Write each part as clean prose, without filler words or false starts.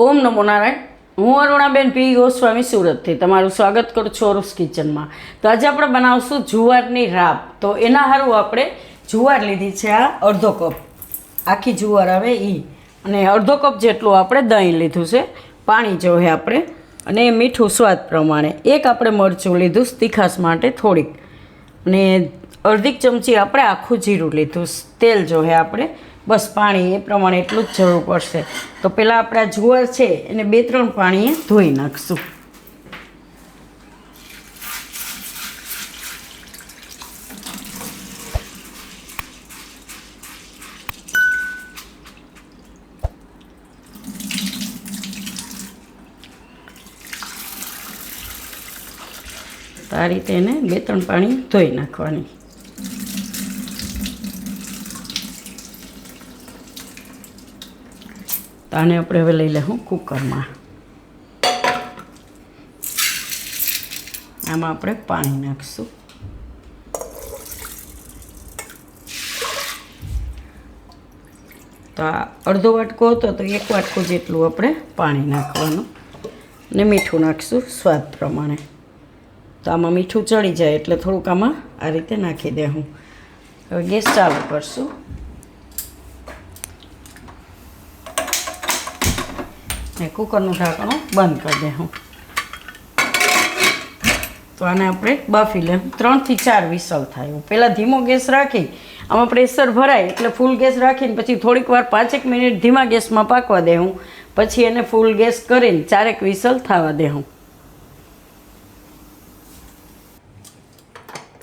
ઓમ નમો નારાયણ. હું અરુણાબેન પી ગોસ્વામી સુરતથી તમારું સ્વાગત કરું છું અરુસ કિચનમાં. તો આજે આપણે બનાવશું જુવારની રાબ. તો એના સારું આપણે જુવાર લીધી છે, આ અડધો કપ આખી જુવાર આવે એ, અને અડધો કપ જેટલું આપણે દહીં લીધું છે, પાણી જોઈએ આપણે, અને મીઠું સ્વાદ પ્રમાણે. એક આપણે મરચું લીધું તીખાસ માટે થોડીક, અને અડધી ચમચી આપણે આખું જીરું લીધું. તેલ જોઈએ આપણે, બસ પાણી એ પ્રમાણે એટલું જ જરૂર પડશે. તો પહેલાં આપણે આ જુવાર છે એને 2-3 પાણીએ ધોઈ નાખશું. તો આ રીતે એને 2-3 પાણી ધોઈ નાખવાની. તો આને આપણે હવે લઈ લઉં કુકરમાં. આમાં આપણે પાણી નાખીશું. તો આ અડધો વાટકો હતો તો 1 વાટકો જેટલું આપણે પાણી નાખવાનું, ને મીઠું નાખીશું સ્વાદ પ્રમાણે. તો આમાં મીઠું ચડી જાય એટલે થોડુંક આમાં આ રીતે નાખી દેવું. હવે ગેસ ચાલુ કરશું. ને કુકરનું ઢાંકણું બંધ કરી દઉં. તો આને આપણે બાફી લેવું. 3 થી 4 વિસલ થાય. પહેલાં ધીમો ગેસ રાખી આમાં પ્રેશર ભરાય એટલે ફૂલ ગેસ રાખીને પછી થોડીક વાર 5-1 મિનિટ ધીમા ગેસમાં પાકવા દેવું. પછી એને ફૂલ ગેસ કરીને 4 વિસલ થવા દેવું.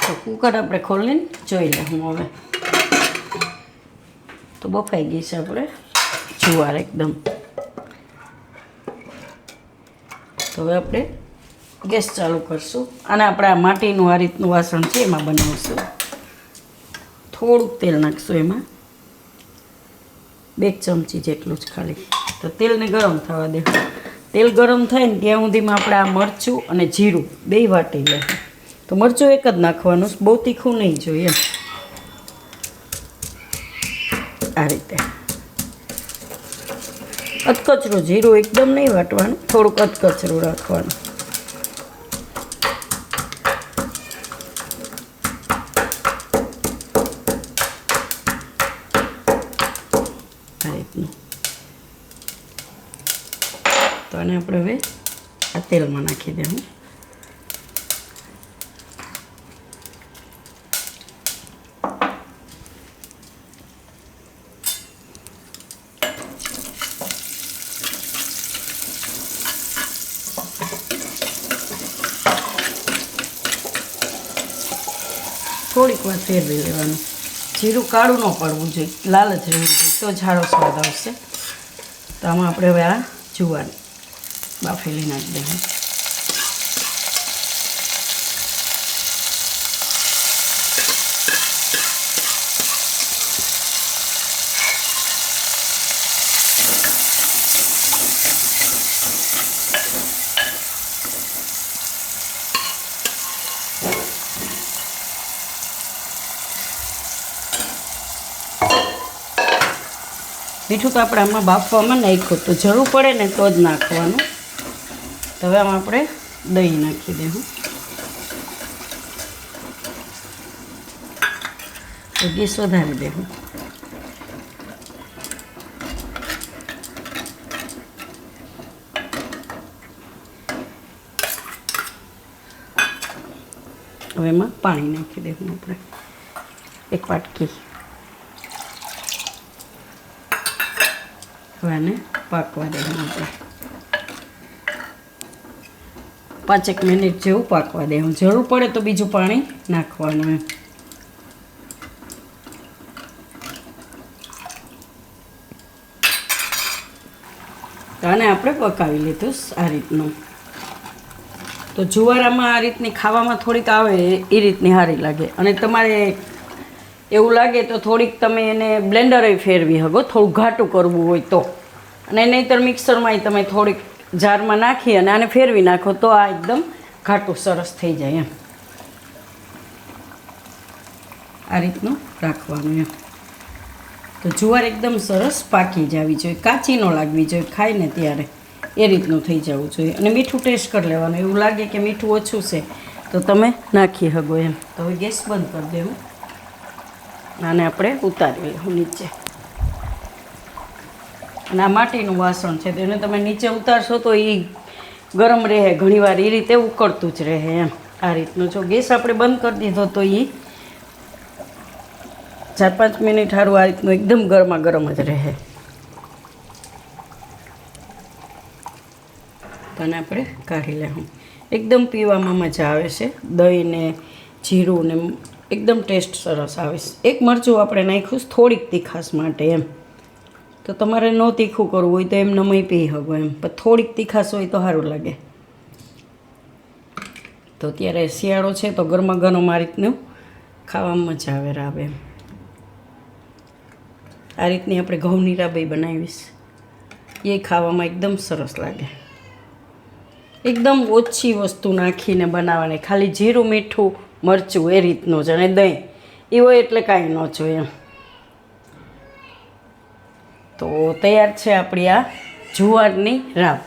તો કુકર આપણે ખોલીને જોઈ લઉં. હવે તો બફાઈ ગઈ છે આપણે જુવાર એકદમ. તો હવે આપણે ગેસ ચાલુ કરશું. અને આપણે આ માટીનું આ રીતનું વાસણ છે એમાં બનાવશું. થોડુંક તેલ નાખશું એમાં, 2 ચમચી જેટલું જ ખાલી. તો તેલને ગરમ થવા દેવું. તેલ ગરમ થાય ને ત્યાં સુધીમાં આપણે આ મરચું અને જીરું 2 વાટી લેવું. તો મરચું એક જ નાખવાનું, બહુ તીખું નહીં જોઈએ. આ રીતે અધકચરું જીરું એકદમ નહીં વાટવાનું, થોડુંક અધકચરું રાખવાનું. આ રીતનું. તો આને આપણે હવે આ તેલમાં નાખી દેવું. થોડીક વાર ફેરવી લેવાનું. જીરું કાળું ન પડવું જોઈએ, લાલ જ રહેવું જોઈએ, તો ઝાડો સ્વાદ આવશે. તો આમાં આપણે હવે આ જુવાર બાફેલી નાખી દઈએ. મીઠું તો આપણે આમાં બાફવામાં નાખ્યું, તો જરૂર પડે ને તો જ નાખવાનું. તો હવે આમાં આપણે દહીં નાખી દેવું. તો ગેસ વધારી દેવું. હવે એમાં પાણી નાખી દેવું આપણે 1 વાટકી. હવે આને પાકવા દેવું આપણે 5-1 મિનિટ જેવું પાકવા દેવું. જરૂર પડે તો બીજું પાણી નાખવાનું એમ. તો આને આપણે પકાવી લીધું આ રીતનું. તો જુવારામાં આ રીતની ખાવામાં થોડીક આવે એ રીતની સારી લાગે. અને તમારે એવું લાગે તો થોડીક તમે એને બ્લેન્ડરે ફેરવી શકો, થોડું ઘાટું કરવું હોય તો. અને નહીંતર મિક્સરમાં તમે થોડીક જારમાં નાખી અને આને ફેરવી નાખો તો આ એકદમ ઘાટું સરસ થઈ જાય એમ. આ રીતનું રાખવાનું એમ. તો જુવાર એકદમ સરસ પાકી જવી જોઈએ, કાચી ન લાગવી જોઈએ ખાઈને ત્યારે. એ રીતનું થઈ જવું જોઈએ. અને મીઠું ટેસ્ટ કરી લેવાનું. એવું લાગે કે મીઠું ઓછું છે તો તમે નાખી શકો એમ. તો હવે ગેસ બંધ કરી દેવું. આને આપણે ઉતારી લેવું નીચે. અને આ માટીનું વાસણ છે તેને તમે નીચે ઉતારશો તો એ ગરમ રહે, ઘણીવાર એ રીતે ઉકળતું જ રહે એમ. આ રીતનું જો ગેસ આપણે બંધ કરી દીધો તો એ 4-5 મિનિટ સારું આ રીતનું એકદમ ગરમા ગરમ જ રહે. અને આપણે કાઢી લેવું. એકદમ પીવામાં મજા આવે છે. દહીં ને જીરું ને એકદમ ટેસ્ટ સરસ આવે છે. એક મરચું આપણે નાખ્યું થોડીક તીખાશ માટે એમ. તો તમારે ન તીખું કરવું હોય તો એમને મય પી શકો એમ, પણ થોડીક તીખાશ હોય તો સારું લાગે. તો અત્યારે શિયાળો છે તો ગરમા ગરમ આ રીતનું ખાવામાં મજા આવે રાબ એમ. આ રીતની આપણે ઘઉંની રાબઈ બનાવીશ. એ ખાવામાં એકદમ સરસ લાગે. એકદમ ઓછી વસ્તુ નાખીને બનાવવાની, ખાલી જીરું, મીઠું, મરચું એ રીતનું જ, અને દહીં એ હોય એટલે કાંઈ ન જોઈએ એમ. તો તૈયાર છે આપણી આ જુવારની રાબ.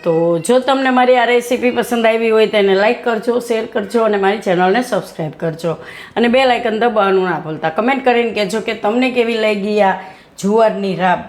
તો જો તમને મારી આ રેસીપી પસંદ આવી હોય તો એને લાઇક કરજો, શેર કરજો અને મારી ચેનલને સબસ્ક્રાઈબ કરજો. અને બેલ આઇકન દબાવવાનું ના ભૂલતા. કમેન્ટ કરીને કહેજો કે તમને કેવી લાગી આ જુવારની રાબ.